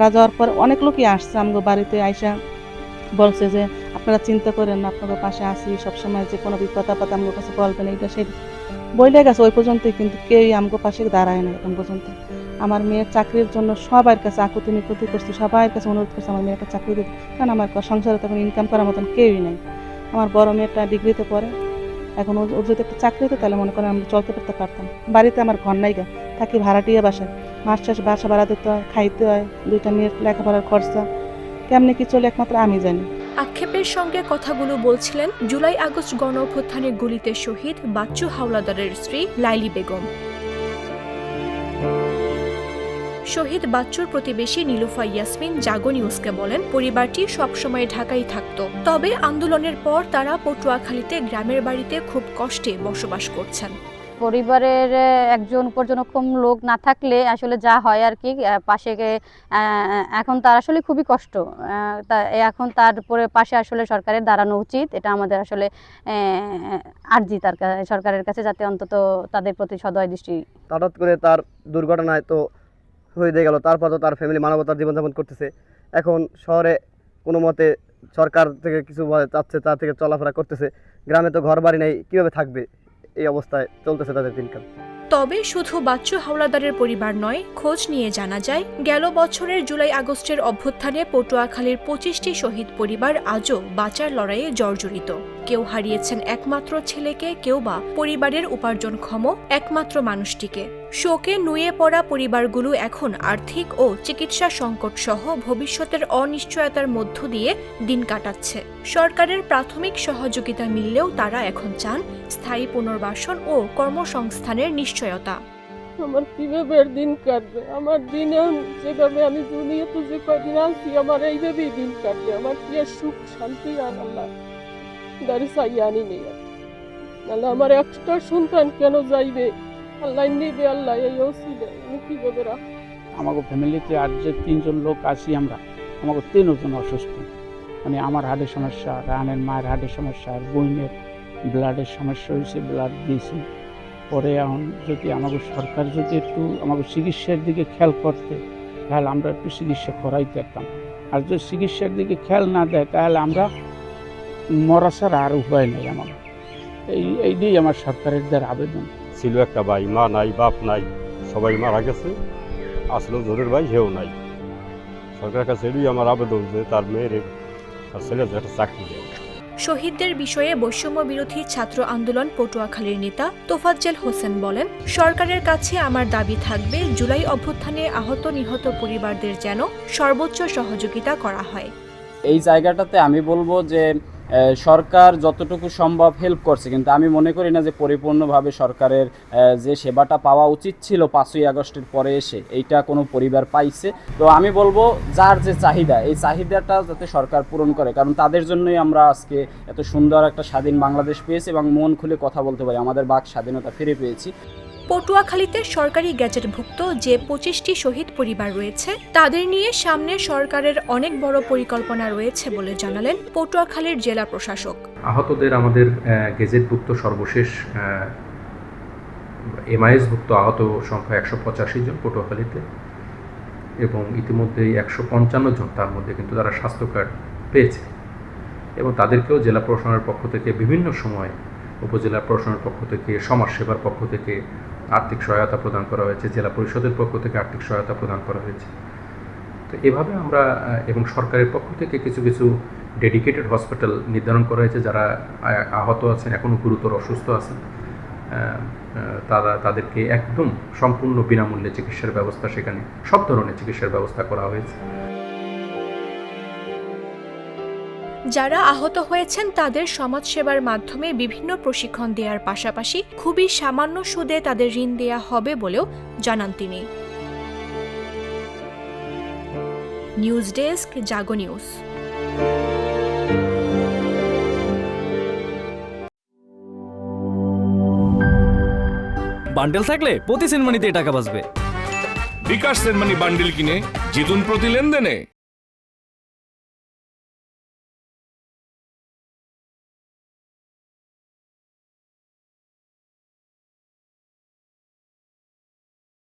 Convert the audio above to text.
মারা যাওয়ার পর অনেক লোকই আসছে আমগো বাড়িতে আইসা বলছে যে আপনারা চিন্তা করেন না, আপনাদের পাশে আসি সবসময়, যে কোনো বিপদ আপদ আমগো কাছে বলবেন, এইটা সেই বইলে গেছে ওই পর্যন্তই, কিন্তু কেউই আমগো পাশে দাঁড়ায় না এখন পর্যন্ত। আমার মেয়ের চাকরির জন্য সবার কাছে আকুতি মিকুতি করছি, সবার কাছে অনুরোধ করছি আমার মেয়ের একটা চাকরি দিতে, কারণ আমার সংসারে তখন ইনকাম করার মতন কেউই নেই। আমার বড় মেয়েটা ডিগ্রিতে পড়ে, এখন ওর যদি একটা চাকরি হতো তাহলে মনে করেন আমি চলতে ফিরতে পারতাম। বাড়িতে আমার ঘর নাই গা, থাকি ভাড়াটিয়া বাসায়, মাস শেষ বাসা ভাড়া দিতে হয়, খাইতে হয়, দুইটা মেয়ের লেখাপড়ার খরচা, কেমনি কি চলে একমাত্র আমি জানি। আক্ষেপের সঙ্গে কথাগুলো বলছিলেন জুলাই আগস্ট গণ অভ্যুত্থানে গুলিতে শহীদ বাচ্চু হাওলাদারের স্ত্রী লাইলি বেগম। শহীদ বাচ্চুর প্রতিবেশী নীলুফা ইয়াসমিন জাগো নিউজকে বলেন, পরিবারটি সবসময় ঢাকায় থাকত, তবে আন্দোলনের পর তারা পটুয়াখালীতে গ্রামের বাড়িতে খুব কষ্টে বসবাস করছেন। পরিবারের একজন পর্যবেক্ষণ লোক না থাকলে আসলে যা হয় আর কি, পাশে এখন তার আসলে খুবই কষ্ট। এখন তারপরে পাশে আসলে সরকারের দাঁড়ানো উচিত, এটা আমাদের আসলে আর্জি তার সরকারের কাছে, যাতে অন্তত তাদের প্রতি সদয় দৃষ্টি। হঠাৎ করে তার দুর্ঘটনায় তো হয়ে গেল, তারপর তো তার ফ্যামিলি মানবতার জীবনযাপন করতেছে। এখন শহরে কোনো মতে সরকার থেকে কিছু চাচ্ছে, তার থেকে চলাফেরা করতেছে, গ্রামে তো ঘর বাড়ি নেই, কীভাবে থাকবে? এই অবস্থায় চলতেছে তাদের দিনকাল। তবে শুধু বাচ্চু হাওলাদারের পরিবার নয়, খোঁজ নিয়ে জানা যায় গেল বছরের জুলাই আগস্টের অভ্যুত্থানে পটুয়াখালীর 25টি শহীদ পরিবার আজও বাঁচার লড়াইয়ে জর্জরিত। কেউ হারিয়েছেন একমাত্র ছেলেকে, কেউ বা পরিবারের উপার্জনক্ষম একমাত্র মানুষটিকে। শোকে নুয়ে পড়া পরিবারগুলো এখন আর্থিক ও চিকিৎসা সংকট সহ ভবিষ্যতের অনিশ্চয়তার মধ্য দিয়ে দিন কাটাচ্ছে। সরকারের প্রাথমিক সহযোগিতা মিললেও তারা এখন চান স্থায়ী পুনর্বাসন ও কর্মসংস্থানের নিশ্চয়তা। আমার কিভাবে দিন কাটবে? আমার দিনে যেভাবে আমি দুনিয়াতে যে কদিন আছি, আমার এইভাবেই দিন কাটবে। আমার কি আর সুখ শান্তি আর আল্লাহ দাঁড়ি চাই আনি নেই, নাহলে আমার একটা সন্তান কেন যাইবে? আল্লাহ নেবে, আল্লাহ এই অসুবিধা আমি কিভাবে রাখ। আমাকে ফ্যামিলিতে আর যে 3জন লোক আছি আমরা, আমাকে 3জন অসুস্থ। মানে আমার হার্টের সমস্যা, রানের মায়ের হার্টের সমস্যা, আর বোনের ব্লাডের সমস্যা হয়েছে, ব্লাড দিয়েছি। পরে এখন যদি আমাকে সরকার যদি একটু আমাকে চিকিৎসার দিকে খেয়াল করতে, তাহলে আমরা একটু চিকিৎসা করাই পারতাম। আর যদি চিকিৎসার দিকে খেয়াল না দেয়, তাহলে আমরা মরা ছাড়া আর উপায় নেই। আমার এই দিয়েই আমার সরকারের দ্বারা আবেদন ছিল। একটা ভাই, মা নাই, বাপ নাই, সবাই মারা গেছে। আসলে জোরের ভাই হেও নাই। সরকারের কাছে এটাই আমার আবেদন যে তার মেয়ের আর ছেলের একটা চাকরি দেয়। শহীদদের বিষয়ে বৈষম্য বিরোধী ছাত্র আন্দোলন পটুয়াখালীর নেতা তোফাজ্জল হোসেন বলেন, সরকারের কাছে আমার দাবি থাকবে জুলাই অভ্যুত্থানে আহত নিহত পরিবারদের যেন সর্বোচ্চ সহযোগিতা করা হয়। এই জায়গাটাতে আমি বলবো যে সরকার যতটুকু সম্ভব হেল্প করছে, কিন্তু আমি মনে করি না যে পরিপূর্ণভাবে সরকারের যে সেবাটা পাওয়া উচিত ছিল 5ই আগস্টের পরে এসে এইটা কোনো পরিবার পাইছে। তো আমি বলবো যার যে চাহিদা, এই চাহিদাটা যাতে সরকার পূরণ করে, কারণ তাদের জন্যই আমরা আজকে এত সুন্দর একটা স্বাধীন বাংলাদেশ পেয়েছি এবং মন খুলে কথা বলতে পারি, আমাদের বাক স্বাধীনতা ফিরে পেয়েছি। পটুয়াখালীতে সরকারি গ্যাজেটভুক্ত যে 25টি শহীদ পরিবার রয়েছে, তাদের নিয়ে সামনে সরকারের অনেক বড় পরিকল্পনা রয়েছে বলে জানালেন পটুয়াখালীর জেলা প্রশাসক। আহতদের আমাদের গেজেটভুক্ত সর্বশেষ এমআইএসভুক্ত আহত সংখ্যা 185 জন পটুয়াখালীতে, এবং ইতিমধ্যেই 155 জন, তার মধ্যে কিন্তু তারা স্বাস্থ্য কার্ড পেয়েছে, এবং তাদেরকেও জেলা প্রশাসনের পক্ষ থেকে বিভিন্ন সময়, উপজেলা প্রশাসনের পক্ষ থেকে, সমাজসেবার পক্ষ থেকে আর্থিক সহায়তা প্রদান করা হয়েছে, জেলা পরিষদের পক্ষ থেকে আর্থিক সহায়তা প্রদান করা হয়েছে। তো এভাবে আমরা, এবং সরকারের পক্ষ থেকে কিছু কিছু ডেডিকেটেড হসপিটাল নির্ধারণ করা হয়েছে, যারা আহত আছেন, এখনও গুরুতর অসুস্থ আছেন, তাদেরকে একদম সম্পূর্ণ বিনামূল্যে চিকিৎসার ব্যবস্থা, সেখানে সব ধরনের চিকিৎসার ব্যবস্থা করা হয়েছে। যারা আহত হয়েছেন তাদের সমাজসেবার মাধ্যমে বিভিন্ন প্রশিক্ষণ দেওয়ার পাশাপাশি খুবই সামান্য সুদে তাদের ঋণ দেয়া হবে বলেও জানান তিনি। নিউজ ডেস্ক, জাগো নিউজ। বান্ডেল থাকলে প্রতি সেনমানিতে টাকা বাঁচবে। বিকাশ সেনমানি বান্ডেল কিনে জিতুন প্রতি লেনদেনে।